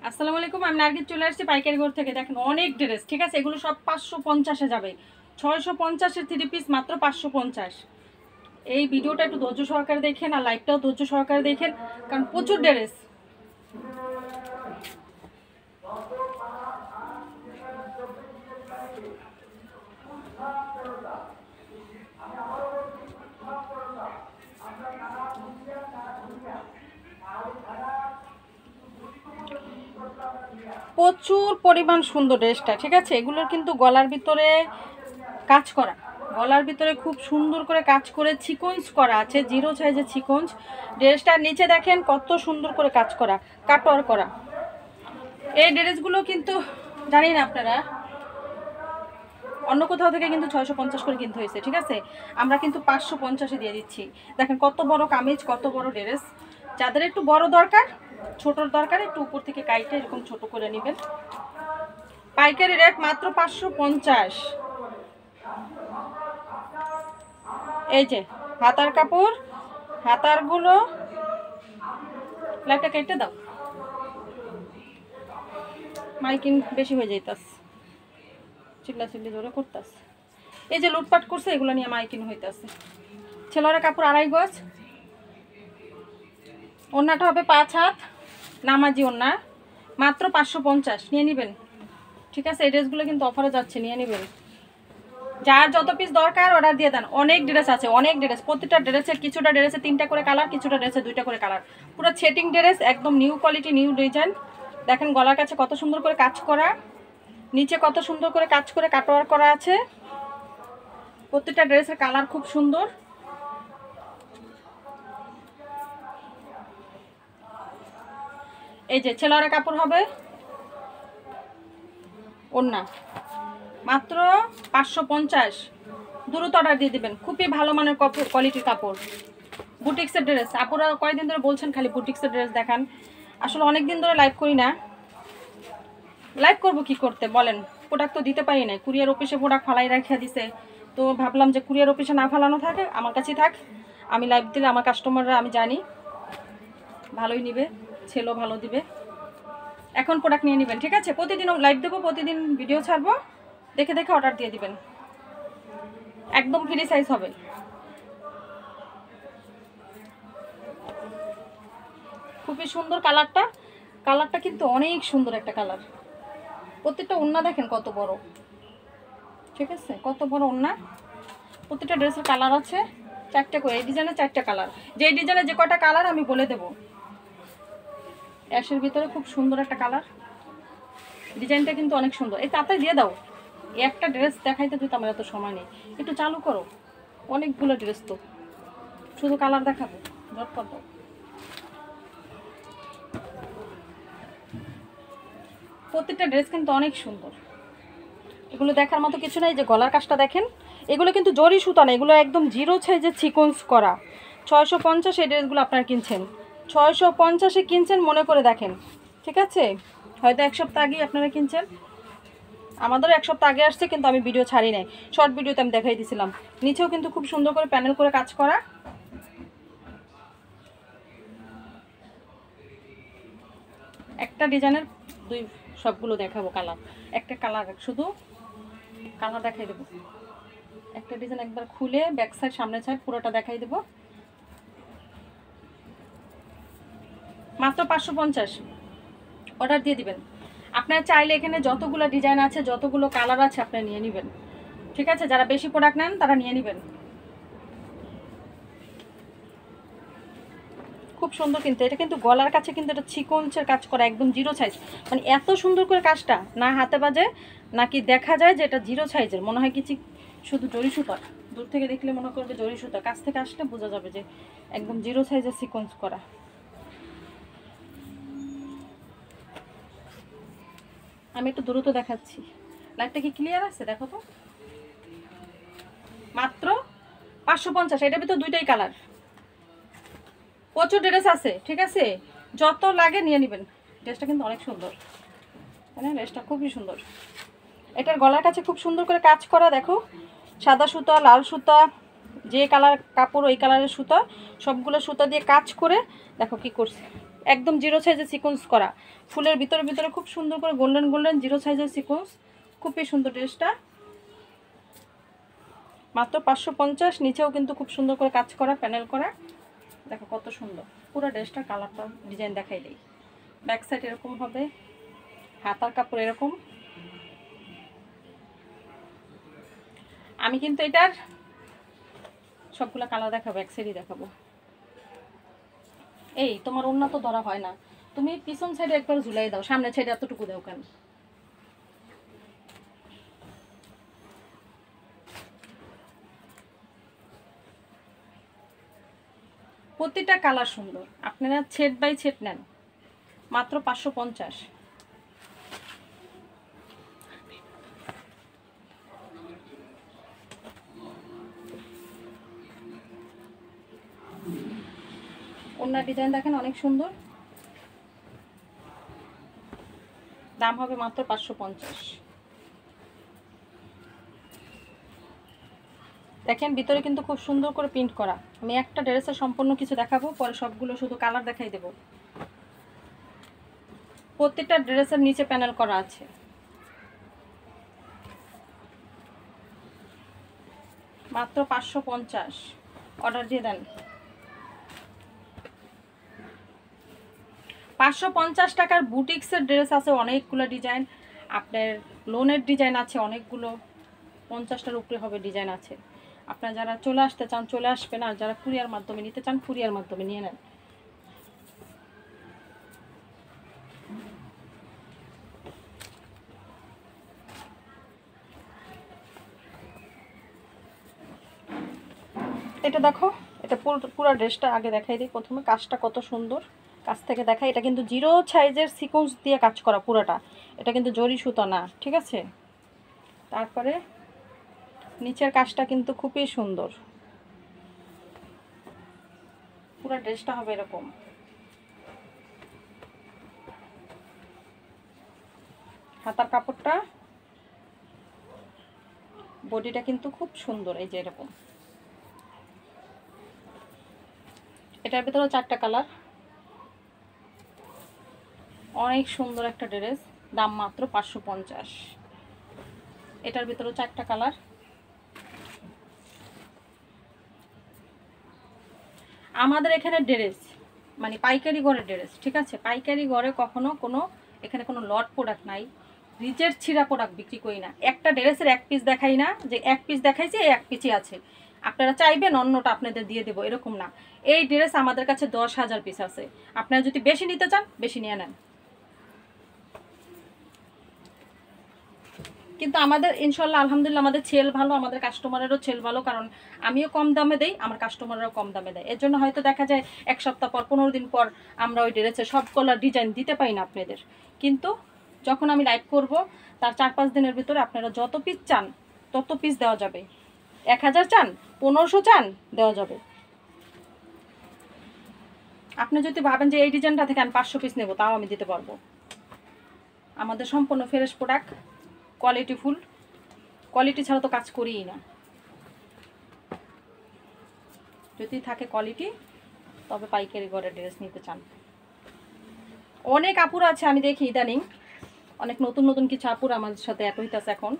আসসালামু আলাইকুম, আমি নার্গিস চলে আসছি পাইকারি ঘর থেকে। দেখেন অনেক ড্রেস, ঠিক আছে, এগুলো সব 550-এ যাবে। 650-এর 3 পিস মাত্র 550। এই ভিডিওটা একটু ধৈর্য সহকারে দেখেন আর লাইভটাও ধৈর্য সহকারে দেখেন, কারণ প্রচুর ড্রেস। প্রচুর পরিমাণ সুন্দর ড্রেসটা, ঠিক আছে। এগুলোর কিন্তু গলার ভিতরে কাজ করা, গলার ভিতরে খুব সুন্দর করে কাজ করে সিকোয়েন্স করা আছে, 0 সাইজের সিকোয়েন্স। ড্রেসটার নিচে দেখেন কত সুন্দর করে কাজ করা, কাটওয়ার করা। এই ড্রেসগুলো কিন্তু জানি না আপনারা, অন্য কোথাও থেকে কিন্তু 650 করে কিনতে হয়েছে, ঠিক আছে। আমরা কিন্তু 550-এ দিয়ে দিচ্ছি। দেখেন কত বড় কামিজ, কত বড় ড্রেস। যাদের একটু বড় দরকার, ছোটর দরকার, একটু উপর থেকে কাইটে এরকম ছোট করে নেবেন। পাইকারি রেট মাত্র 550। এই যে হাতার কাপড়, হাতারগুলো লাইটটা কেটে দাও, মাইকিং বেশি হয়ে যাইতাস, চিল্লাচিল্লি জোরে করতাস। এই যে লুটপাট করছে এগুলো নিয়ে মাইকিং হইতাছে। ছেলেরা কাপড় 2.5 গজ, ওড়নাটা হবে 5 হাত, নামাজি ওড়না, মাত্র 550 নিয়ে নেবেন, ঠিক আছে। এই ড্রেসগুলো কিন্তু অফারে যাচ্ছে, নিয়ে নেবেন। যার যত পিস দরকার অর্ডার দিয়ে দেন। অনেক ড্রেস আছে, অনেক ড্রেস। প্রতিটা ড্রেসের, কিছুটা ড্রেসে 3টা করে কালার, কিছুটা ড্রেসে 2টা করে কালার। পুরো সেটিং ড্রেস, একদম নিউ কোয়ালিটি, নিউ ডিজাইন। দেখেন গলার কাছে কত সুন্দর করে কাজ করা, নিচে কত সুন্দর করে কাজ করে কাটওয়ার করা আছে। প্রতিটা ড্রেসের কালার খুব সুন্দর। এই যে ছেলেরা কাপড় হবে ওড়না, মাত্র 550। দ্রুত অর্ডার দিয়ে দিবেন। খুবই ভালো মানের কোয়ালিটির কাপড়, বুটিক্সের ড্রেস। আপুরা কয়েকদিন ধরে বলছেন খালি বুটিক্সের ড্রেস দেখান। আসলে অনেক দিন ধরে লাইভ করি না। লাইভ করবো কি করতে বলেন, প্রোডাক্ট তো দিতে পারি না। কুরিয়ার অফিসে প্রোডাক্ট ফালাই রাখিয়া দিছে, তো ভাবলাম যে কুরিয়ার অফিসে না ফালানো থাকে, আমার কাছেই থাক। আমি লাইভ দিলে আমার কাস্টমাররা, আমি জানি ভালোই নিবে, ছেলেও ভালো দিবে। এখন প্রোডাক্ট নিয়ে নেবেন, ঠিক আছে। প্রতিদিনও লাইভ দেবো, প্রতিদিন ভিডিও ছাড়বো, দেখে দেখে অর্ডার দিয়ে দিবেন। একদম ফ্রি সাইজ হবে। খুবই সুন্দর কালারটা, কালারটা কিন্তু অনেক সুন্দর একটা কালার। প্রত্যেকটা ওড়না দেখেন কত বড়, ঠিক আছে, কত বড় ওড়না। প্রত্যেকটা ড্রেসের কালার আছে 4টা করে। এই ডিজাইনের 4টা কালার, যে ডিজাইনে যে কটা কালার আমি বলে দেবো। অ্যাশের ভিতরে খুব সুন্দর একটা কালার, ডিজাইনটা কিন্তু অনেক সুন্দর। এই তাড়াতাড়ি দিয়ে দাও, একটা ড্রেস দেখাইতে দিতে আমার এত সময় নেই, একটু চালু করো। অনেকগুলো ড্রেস তো, শুধু কালার দেখাবো, ঝটপট দাও। প্রত্যেকটা ড্রেস কিন্তু অনেক সুন্দর, এগুলো দেখার মতো কিছু নাই। যে গলার কাজটা দেখেন, এগুলো কিন্তু জরি সুতা না, এগুলো একদম 0 সাইজের সিকোয়েন্স করা। 650 এই ড্রেসগুলো আপনারা কিনছেন, 650-এ কিনছেন মনে করে দেখেন, ঠিক আছে। হয়তো 1 সপ্তাহ আগেই আপনারা কিনছেন, আমাদেরও 1 সপ্তাহ আগে আসছে, কিন্তু আমি ভিডিও ছাড়ি নাই, শর্ট ভিডিওতে আমি দেখাই দিয়েছিলাম। নিচেও কিন্তু খুব সুন্দর করে প্যানেল করে কাজ করা। একটা ডিজাইনের সবগুলো দেখাবো কালার, একটা কালার শুধু কালার দেখাই দেবো। একটা ডিজাইন একবার খুলে ব্যাক সাইড সামনের সাইড পুরোটা দেখাই দেবো, মাত্র 550 অর্ডার দিয়ে দিবেন। আপনারা চাইলে এখানে যতগুলো ডিজাইন আছে, যতগুলো কালার আছে আপনারা নিয়ে নেবেন, ঠিক আছে। যারা বেশি প্রোডাক্ট নেন তারা নিয়ে নেবেন। খুব সুন্দর কিন্তু এটা, কিন্তু গলার কাছে কিন্তু এটা সিকোয়েন্সের কাজ করা, একদম 0 সাইজ। মানে এত সুন্দর করে কাজটা না হাতে বাজে, নাকি দেখা যায় যে এটা 0 সাইজের মনে হয়, কিছু শুধু জরি সুতা। দূর থেকে দেখলে মনে করবে জরি সুতা, কাছ থেকে আসলে বোঝা যাবে যে একদম 0 সাইজের সিকোয়েন্স করা। আমি একটু দ্রুত দেখাচ্ছি, লাইটটা কি ক্লিয়ার আছে দেখো তো। মাত্র 550, এটার ভিতর 2টাই কালার। প্রচুর ড্রেস আছে, ঠিক আছে, যত লাগে নিয়ে নেবেন। ড্রেসটা কিন্তু অনেক সুন্দর, মানে ড্রেসটা খুবই সুন্দর। এটার গলার কাছে খুব সুন্দর করে কাজ করা, দেখো সাদা সুতা, লাল সুতা, যে কালার কাপড় ওই কালারের সুতা, সবগুলো সুতা দিয়ে কাজ করে দেখো কি করছে। একদম জিরো সাইজের সিকোয়েন্স করা, ফুলের ভিতরে ভিতরে খুব সুন্দর করে গোল্ডেন গোল্ডেন জিরো সাইজের সিকোয়েন্স, খুবই সুন্দর ড্রেসটা। মাত্র 550। নিচেও কিন্তু খুব সুন্দর করে কাজ করা, প্যানেল করা, দেখো কত সুন্দর পুরো ড্রেসটা। কালারটা ডিজাইন দেখাই দিই। ব্যাক সাইড এরকম হবে, হাতার কাপড় এরকম। আমি কিন্তু এটার সবগুলো কালার দেখাবো, এক সাইডই দেখাবো। এই তোমার ওড়না তো ধরা হয় না, তুমি পিছন সাইডে একবার ঝুলাই দাও, সামনের সাইডে এতটুকু দাও কেন? প্রতিটা কালার সুন্দর, আপনারা সেট বাই সেট নেন। মাত্র 550। ওড়নার ডিজাইন দেখেন অনেক সুন্দর, দাম হবে মাত্র 550। দেখেন ভিতরে কিন্তু খুব সুন্দর করে প্রিন্ট করা। আমি একটা ড্রেসের সম্পূর্ণ কিছু দেখাবো, পরে সবগুলো শুধু কালার দেখাই দেব। প্রত্যেকটা ড্রেসের নিচে প্যানেল করা আছে। মাত্র 550, অর্ডার দিয়ে দেন। 550 টাকার বুটিক্সের ড্রেস আছে অনেকগুলো ডিজাইন, আপনার লোনের ডিজাইন আছে অনেকগুলো, 50টার উপরে হবে ডিজাইন আছে। আপনারা যারা চলে আসতে চান চলে আসবেন, আর যারা কুরিয়ার মাধ্যমে নিতে চান কুরিয়ার মাধ্যমে নিয়ে নেন। এটা দেখো, এটা পুরো ড্রেসটা আগে দেখাই দিই। প্রথমে কাজটা কত সুন্দর, কাছ থেকে দেখাই। এটা কিন্তু জিরো সাইজের সিকোয়েন্স দিয়ে কাজ করা পুরোটা, এটা কিন্তু জরি সুতো না, ঠিক আছে। তারপরে নিচের কাজটা কিন্তু খুবই সুন্দর, পুরো ড্রেসটা হবে এরকম। হাতার কাপড়টা, বডিটা কিন্তু খুব সুন্দর, এই যে এরকম। এটার ভিতরে 4টা কালার, অনেক সুন্দর একটা ড্রেস, দাম মাত্র 550। এটার ভিতরে 4টা কালার। আমাদের এখানে ড্রেস মানে পাইকারি ঘরের ড্রেস, ঠিক আছে। পাইকারি ঘরে কখনো কোনো এখানে কোনো লট প্রোডাক্ট নাই, রিজের ছিঁড়া প্রোডাক্ট বিক্রি করি না। একটা ড্রেসের এক পিস দেখাই না যে এক পিস দেখাইছি এই এক পিসই আছে, আপনারা চাইবেন অন্যটা আপনাদের দিয়ে দেবো, এরকম না। এই ড্রেস আমাদের কাছে 10,000 পিস আছে, আপনারা যদি বেশি নিতে চান বেশি নিয়ে নেন। কিন্তু আমাদের ইনশাল্লাহ আলহামদুলিল্লাহ আমাদের সেল ভালো, আমাদের কাস্টমারেরও সেল ভালো, কারণ আমিও কম দামে দেই, আমার কাস্টমাররাও কম দামে দেয়। এর জন্য হয়তো দেখা যায় এক সপ্তাহ পর 15 দিন পর আমরা ওই ড্রেসের সব কলার ডিজাইন দিতে পারি না আপনাদের, কিন্তু যখন আমি লাইভ করব তার 4-5 দিনের ভিতরে আপনারা যত পিস চান তত পিস দেওয়া যাবে। 1000 চান, 1500 চান, দেওয়া যাবে। আপনি যদি ভাবেন যে এই ডিজাইনটা থেকে আমি 500 পিস নেব, তাও আমি দিতে পারবো। আমাদের সম্পূর্ণ fresh product, quality full, quality ছাড়া তো কাজ করিই না। যদি থাকে কোয়ালিটি তবে পাইকারি ঘরে ড্রেস নিতে চান। অনেক আপুরা আছে আমি দেখি ইদানিং, অনেক নতুন নতুন কিছু আপুরা আমাদের সাথে অ্যাড হইতেছে এখন,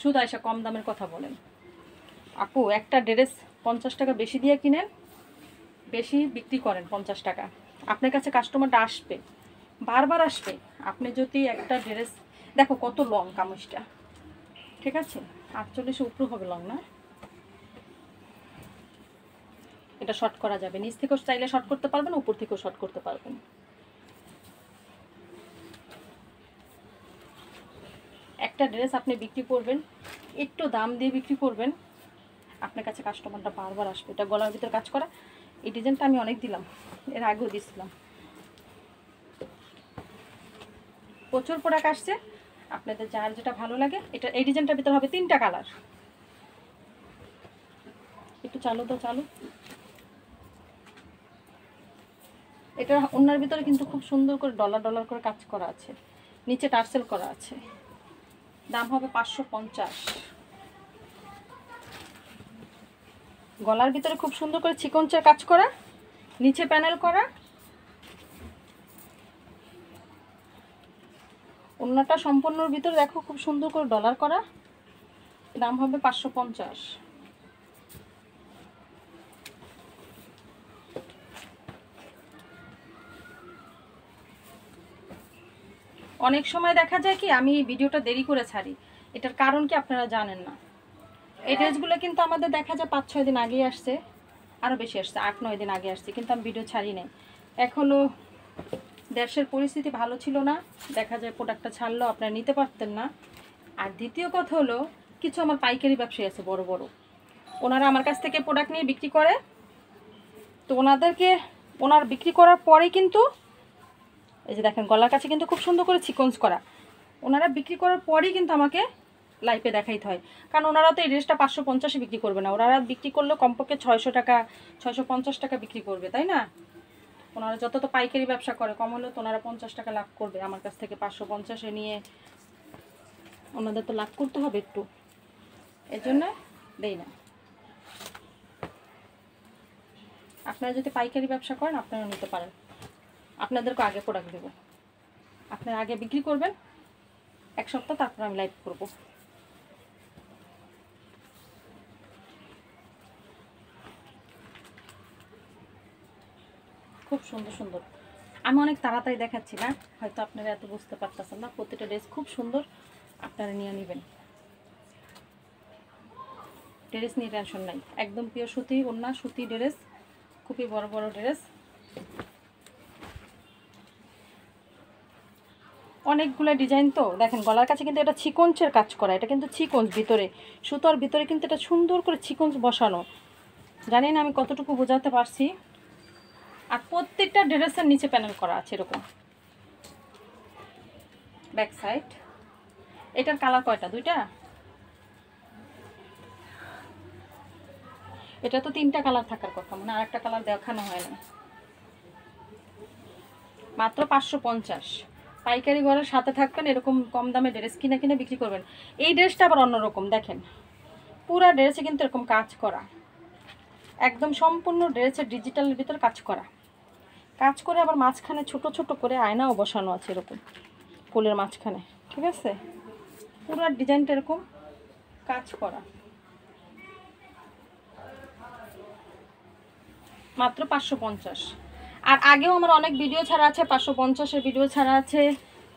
শুধু এসে কম দামের কথা বলেন। আপু একটা ড্রেস 50 টাকা বেশি দিয়ে কিনেন, বেশি বিক্রি করেন 50 টাকা, আপনার কাছে কাস্টমারটা আসবে, বারবার আসবে। আপনি যদি একটা ড্রেস দেখো কত লং কামিজটা, ঠিক আছে, 48 উপরে হবে লং না। এটা শর্ট করা যাবে, নিচ থেকেও চাইলে শর্ট করতে পারবেন, উপর থেকেও শর্ট করতে পারবেন। একটা ড্রেস আপনি বিক্রি করবেন, একটু দাম দিয়ে বিক্রি করবেন, আপনার কাছে কাস্টমারটা বারবার আসবে। এটা গলার ভিতর কাজ করা, এই ডিজাইনটা আমি অনেক দিলাম, এর আগেও দিয়েছিলাম, প্রচুর প্রোডাক্ট আসছে। আপনাদের যার যেটা ভালো লাগে, এটা এই ডিজাইনটার ভিতর হবে 3টা কালার। একটু চালু তো চালু। এটা ওনার ভিতরে কিন্তু খুব সুন্দর করে ডলার ডলার করে কাজ করা আছে, নিচে টার্সেল করা আছে, দাম হবে 550। গলার ভিতরে খুব সুন্দর করে চিকনচার কাজ করা, নিচে প্যানেল করা, ওড়নাটা সম্পূর্ণর ভিতরে দেখো খুব সুন্দর করে ডলার করা, দাম হবে 550। অনেক সময় দেখা যায় কি আমি ভিডিওটা দেরি করে ছাড়ি, এটার কারণ কি আপনারা জানেন না। এই ড্রেসগুলো কিন্তু আমাদের দেখা যায় 5-6 দিন আগেই আসছে, আরও বেশি আসছে, 8-9 দিন আগে আসছে, কিন্তু আমি ভিডিও ছাড়ি নাই। এখনও দেশের পরিস্থিতি ভালো ছিল না, দেখা যায় প্রোডাক্টটা ছাড়লেও আপনারা নিতে পারতেন না। আর দ্বিতীয় কথা হলো, কিছু আমার পাইকারি ব্যবসায়ী আছে বড় বড়, ওনারা আমার কাছ থেকে প্রোডাক্ট নিয়ে বিক্রি করে। তো ওনার বিক্রি করার পরেই কিন্তু এই যে দেখেন গলার কাছে কিন্তু খুব সুন্দর করে সিকোয়েন্স করা, ওনারা বিক্রি করার পরেই কিন্তু আমাকে লাইভে দেখাইতে হয়। কারণ ওনারা তো এই ড্রেসটা 550-এ বিক্রি করবে না, ওনারা বিক্রি করলেও কমপক্ষে 600 টাকা 650 টাকা বিক্রি করবে, তাই না? ওনারা যত তো পাইকারি ব্যবসা করে, কম হলেও তো ওনারা 50 টাকা লাভ করবে, আমার কাছ থেকে 550-এ নিয়ে ওনাদের তো লাভ করতে হবে একটু, এই জন্য দেই না। আপনারা যদি পাইকারি ব্যবসা করেন আপনারা নিতে পারেন, আপনাদেরকে আগে প্রোডাক্ট দেবো, আপনারা আগে বিক্রি করবেন 1 সপ্তাহ, তারপর আমি লাইভ করব। খুব সুন্দর সুন্দর, আমি অনেক তাড়াতাড়ি দেখাচ্ছি না, হয়তো আপনারা এত বুঝতে পারতেছেন না। প্রতিটা ড্রেস খুব সুন্দর, আপনারা নিয়ে নেবেন, ড্রেস নিয়ে টেনশন নাই। একদম পিওর সুতি ওড়না, সুতি ড্রেস, খুবই বড় বড় ড্রেস, অনেকগুলো ডিজাইন। তো দেখেন গলার কাছে কিন্তু এটা সিকোয়েন্সের কাজ করা, এটা কিন্তু সিকোয়েন্স ভিতরে, সুতোর ভিতরে কিন্তু এটা সুন্দর করে সিকোয়েন্স বসানো, জানি না আমি কতটুকু বোঝাতে পারছি। আর প্রত্যেকটা ড্রেসের নিচে প্যানেল করা আছে এরকম, ব্যাক সাইড। এটার কালার কয়টা? 2টা। এটা তো 3টা কালার থাকার কথা, মানে আরেকটা কালার দেখানো হয় না। মাত্র 550। পাইকারি ঘরের সাথে থাকবেন, এরকম কম দামে ড্রেস কিনে কিনে বিক্রি করবেন। এই ড্রেসটা আবার অন্যরকম, দেখেন পুরা ড্রেসে কিন্তু এরকম কাজ করা, একদম সম্পূর্ণ ড্রেসের ডিজিটালের ভিতর কাজ করা, কাজ করে আবার মাঝখানে ছোট ছোট করে আয়নাও বসানো আছে এরকম ফুলের মাঝখানে, ঠিক আছে? পুরা ডিজাইনটা এরকম কাজ করা, মাত্র 550। আর আগেও আমার অনেক ভিডিও ছাড়া আছে, 550-এর ভিডিও ছাড়া আছে,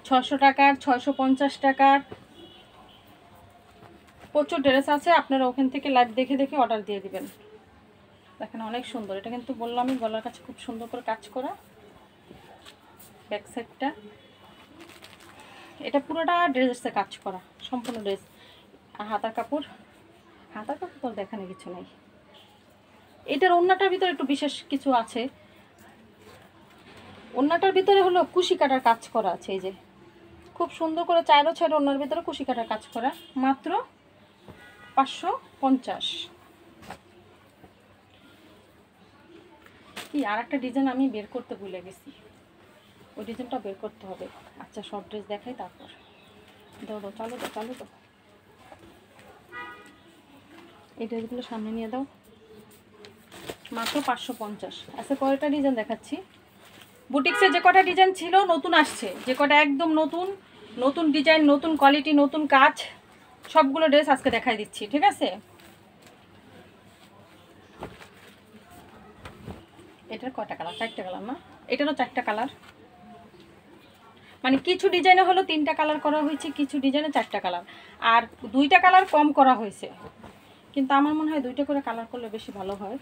600 টাকার, 650 টাকার, প্রচুর ড্রেস আছে। আপনারা ওখান থেকে লাইভ দেখে দেখে অর্ডার দিয়ে দিবেন। দেখেন অনেক সুন্দর, এটা কিন্তু বললামই গলার কাছে খুব সুন্দর করে কাজ করা, ব্যাক সাইডটা এটা পুরোটা ড্রেসে কাজ করা, সম্পূর্ণ ড্রেস। আর হাতার কাপড় তো দেখানো কিছু নাই। এটার ওড়নাটার ভিতরে একটু বিশেষ কিছু আছে, ওড়নাটার ভিতরে হলো কুশি কাটার কাজ করা আছে, এই যে খুব সুন্দর করে চাইরো ছাইরো ওড়নার ভিতরে কুশি কাটার কাজ করা, মাত্র 550। কি আর একটা ডিজাইন আমি বের করতে ভুলে গেছি, ওই ডিজাইনটা বের করতে হবে। আচ্ছা সব ড্রেস দেখাই তারপর, দাও চালো তো এই ড্রেসগুলো সামনে নিয়ে দাও, মাত্র 550। আচ্ছা কয়টা ডিজাইন দেখাচ্ছি, বুটিক্সের যে কটা ডিজাইন ছিল নতুন আসছে, যে কটা একদম নতুন ডিজাইন, নতুন কোয়ালিটি, নতুন কাজ, সবগুলো ড্রেস আজকে দেখাই দিচ্ছি, ঠিক আছে? এটার কয়টা কালার? 4টা কালার না, এটারও 4টা কালার, মানে কিছু ডিজাইনে হলো 3টা কালার করা হয়েছে, কিছু ডিজাইনে 4টা কালার, আর 2টা কালার কম করা হয়েছে, কিন্তু আমার মনে হয় 2টা করে কালার করলে বেশি ভালো হয়।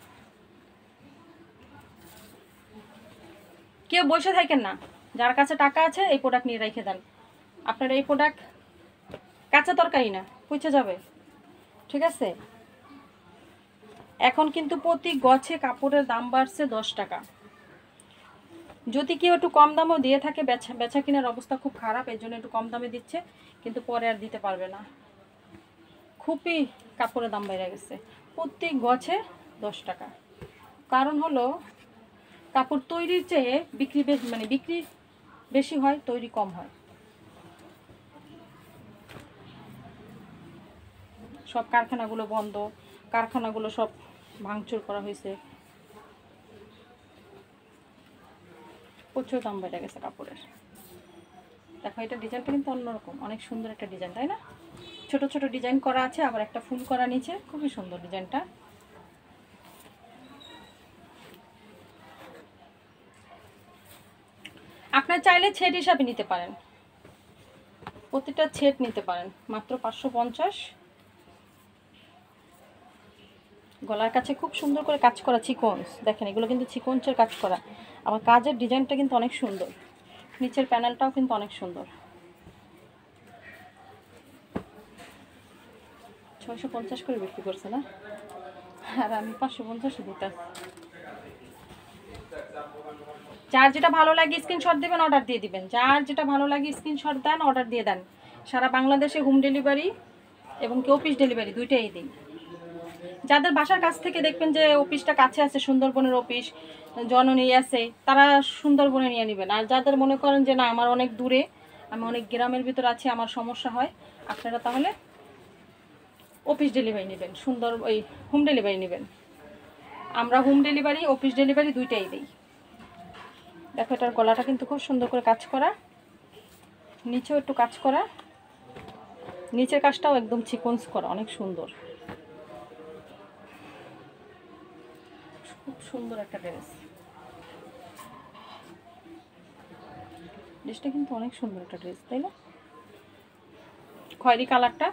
কেউ বসে থাকেন না, যার কাছে টাকা আছে এই প্রোডাক্ট নিয়ে রেখে দেন। আপনার এই প্রোডাক্ট কাঁচা তরকারি না, পচে যাবে, ঠিক আছে? এখন কিন্তু প্রতি গছে কাপড়ের দাম বাড়ছে 10 টাকা। যদি কেউ একটু কম দামেও দিয়ে থাকে, বেচা কেনার অবস্থা খুব খারাপ, এর জন্য একটু কম দামে দিচ্ছে, কিন্তু পরে আর দিতে পারবে না, খুবই কাপড়ের দাম বেড়ে গেছে, প্রতি গছে 10 টাকা। কারণ হলো কাপড় তৈরির চেয়ে বিক্রি বেশি হয়, তৈরি কম হয়। সব কারখানাগুলো বন্ধ, কারখানাগুলো সব ভাঙচুর করা হয়েছে, প্রচুর দাম বেড়ে গেছে কাপড়ের। দেখো এটা ডিজাইনটা কিন্তু অন্যরকম, অনেক সুন্দর একটা ডিজাইন, তাই না? ছোট ছোট ডিজাইন করা আছে, আবার একটা ফুল করা নিচে, খুবই সুন্দর ডিজাইনটা। আপনার চাইলে ছেট হিসাবে নিতে পারেন, প্রতিটা ছেট নিতে পারেন, মাত্র 550। গলার কাছে খুব সুন্দর করে কাজ করা চিকনস, দেখেন এগুলো কিন্তু চিকনসের কাজ করা। আবার কাজের ডিজাইনটা কিন্তু অনেক সুন্দর, নিচের প্যানেলটাও কিন্তু অনেক সুন্দর। 650 করে বিক্রি করছে না, আর আমি 550 দিতে। যার যেটা ভালো লাগে স্ক্রিনশট দেবেন, অর্ডার দিয়ে দিবেন। যার যেটা ভালো লাগে স্ক্রিনশট দেন, অর্ডার দিয়ে দেন। সারা বাংলাদেশে হোম ডেলিভারি এবং কি অফিস ডেলিভারি দুইটাই দিই। যাদের বাসার কাছ থেকে দেখবেন যে অফিসটা কাছে আছে, সুন্দরবনের অফিস জননী আছে, তারা সুন্দরবনে নিয়ে নেবেন। আর যাদের মনে করেন যে না আমার অনেক দূরে, আমি অনেক গ্রামের ভিতর আছি, আমার সমস্যা হয়, আপনারা তাহলে অফিস ডেলিভারি নেবেন, সুন্দর ওই হোম ডেলিভারি নেবেন। আমরা হোম ডেলিভারি অফিস ডেলিভারি দুইটাই দিই। দেখো এটার গলাটা কিন্তু খুব সুন্দর করে কাজ করা, নিচেও একটু কাজ করা, নিচের কাজটাও একদম চিকনস করা, অনেক সুন্দর, খুব সুন্দর একটা ড্রেস। ড্রেসটা কিন্তু অনেক সুন্দর একটা ড্রেস, তাই না? খয়েরি কালারটা।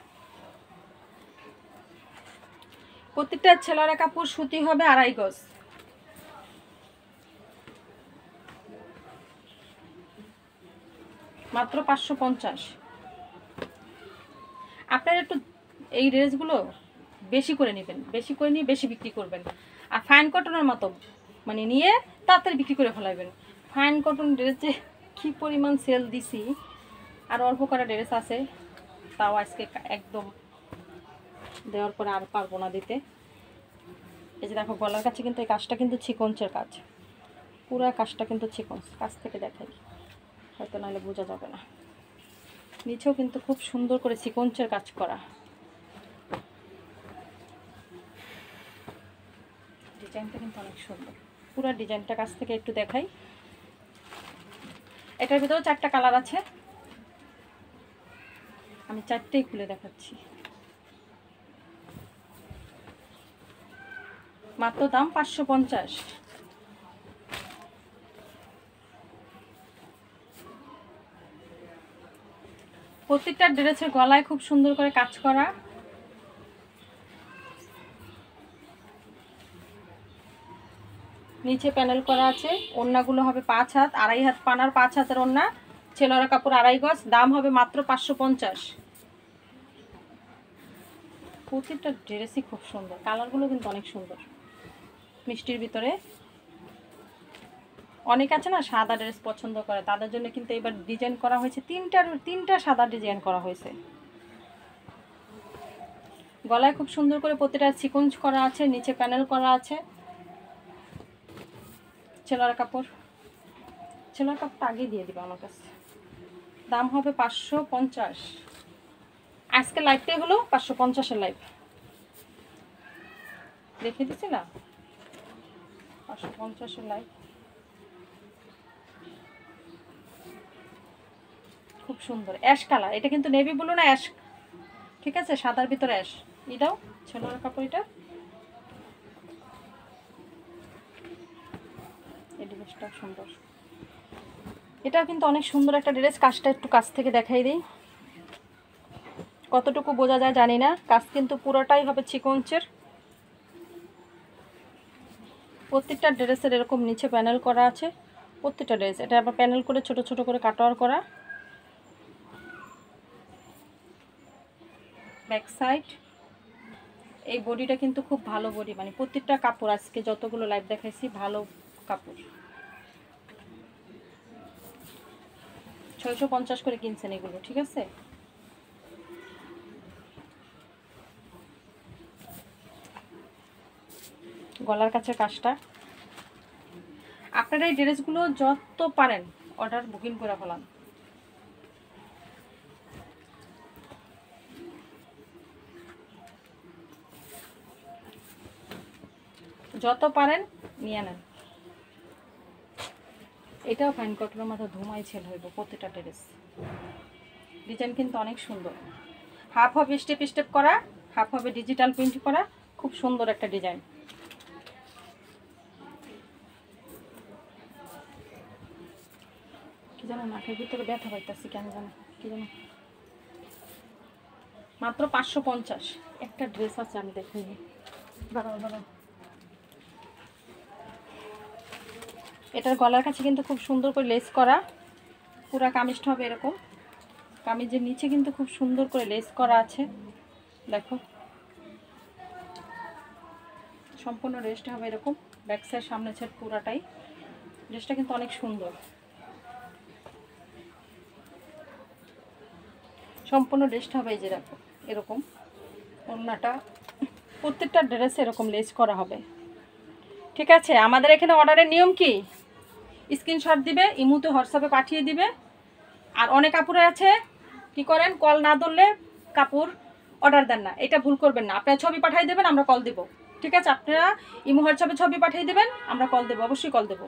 প্রত্যেকটা ছেলেরা কাপড় সুতি হবে 2.5 গজ, মাত্র 550। আপনারা একটু এই ড্রেসগুলো বেশি করে নেবেন, বেশি করে নিয়ে বেশি বিক্রি করবেন। আর ফাইন কটনের মতো মানে নিয়ে তাড়াতাড়ি বিক্রি করে ফেলাবেন। ফাইন কটন ড্রেসে কী পরিমাণ সেল দিছি, আর অল্প করা ড্রেস আছে, তাও আজকে একদম দেওয়ার পরে আর পারবো না দিতে। এই যে দেখো গলার কাছে কিন্তু এই কাজটা কিন্তু চিকনসের কাজ, পুরো কাজটা কিন্তু চিকনস। কাছ থেকে দেখাই, হয়তো নাহলে বোঝা যাবে না। নিচেও কিন্তু খুব সুন্দর করে চিকনসের কাজ করা, ডিজাইনটা কিন্তু অনেক সুন্দর। পুরো ডিজাইনটা কাছ থেকে একটু দেখাই। এটার ভিতরেও 4টা কালার আছে, আমি 4টেই খুলে দেখাচ্ছি। মাত্র দাম 550। প্রত্যেকটা ড্রেসের গলায় খুব সুন্দর করে কাজ করা, নিচে প্যানেল করা আছে। ওড়নাগুলো হবে 5 হাত, 2.5 হাত পানার, 5 হাতের ওড়না, ছেলেরা কাপড় 2.5 গজ। দাম হবে মাত্র 550। প্রত্যেকটা ড্রেসই খুব সুন্দর, কালারগুলো কিন্তু অনেক সুন্দর, মিষ্টির ভিতরে। অনেক আছে না সাদা ড্রেস পছন্দ করে, তাদের জন্য কিন্তু এবার ডিজাইন করা হয়েছে, তিনটা সাদা ডিজাইন করা হয়েছে। গলায় খুব সুন্দর করে প্রতিটা সিকোয়েন্স করা আছে, নিচে প্যানেল করা আছে। ছেলের কাপড়টা আগে দিয়ে দিবে আমার কাছে। দাম হবে 550। আজকে লাইভটাই হলো 550-এর লাইভ, দেখে দিচ্ছি না, 550-এর লাইভ। খুব সুন্দর অ্যাশ কালার, এটা কিন্তু নেভি ব্লু না, অ্যাশ, ঠিক আছে, সাদার ভিতরে অ্যাশ। এটাও ছেলের কাপড়, এটা এই ড্রেসটা সুন্দর, এটাও কিন্তু অনেক সুন্দর একটা ড্রেস। কাজটা একটু কাছ থেকে দেখাই দিই, কতটুকু বোঝা যায় জানি না। কাজ কিন্তু পুরোটাই হবে চিকনসের। প্রত্যেকটা ড্রেসের এরকম নিচে প্যানেল করা আছে, প্রত্যেকটা ড্রেস। এটা আবার প্যানেল করে ছোট ছোট করে কাটওয়ার করা। ব্যাক সাইড, এই বডিটা কিন্তু খুব ভালো বডি, মানে প্রত্যেকটা কাপড় আজকে যতগুলো লাইভ দেখাইছি ভালো কাপড়। 650 করে কিনছেন এগুলো, ঠিক আছে। গলার কাছে কাজটা। আপনারা এই ড্রেসগুলো যত পারেন অর্ডার বুকিং করে ফেলান, যত পারেন নিয়ে নেন। এটাও ফাইন কটনের মাথা ধুমাই ছেল হইব প্রতিটা ড্রেস। ডিজাইন কিন্তু অনেক সুন্দর, হাফ হবে স্টেপ স্টেপ করা, হাফ হবে ডিজিটাল প্রিন্ট করা, খুব সুন্দর একটা ডিজাইন। কি জানো নাকের ভিতরে ব্যথা পাইতেছি কেন জানো, কি জানো। মাত্র 550। একটা ড্রেস আছে আমি দেখাইনি, দাঁড়াও দাঁড়াও। এটার গলার কাছে কিন্তু খুব সুন্দর করে লেস করা, পুরা কামিজটা হবে এরকম। কামিজের নিচে কিন্তু খুব সুন্দর করে লেস করা আছে, দেখো। সম্পূর্ণ ড্রেসটা হবে এরকম, ব্যাক সাইড সামনে সাইড পুরাটাই। ড্রেসটা কিন্তু অনেক সুন্দর, সম্পূর্ণ ড্রেসটা হবে এই যে দেখো এরকম। ওড়নাটা প্রত্যেকটা ড্রেসে এরকম লেস করা হবে, ঠিক আছে। আমাদের এখানে অর্ডারের নিয়ম কি, স্ক্রিনশট দিবে, ইমুতে হোয়াটসঅ্যাপে পাঠিয়ে দিবে। আর অনেক কাপড়ে আছে কি করেন, কল না ধরলে কাপড় অর্ডার দেন না, এটা ভুল করবেন না। আপনারা ছবি পাঠিয়ে দেবেন, আমরা কল দেব, ঠিক আছে। আপনারা ইমো হোয়াটসঅ্যাপে ছবি পাঠিয়ে দেবেন, আমরা কল দেবো, অবশ্যই কল দেবো।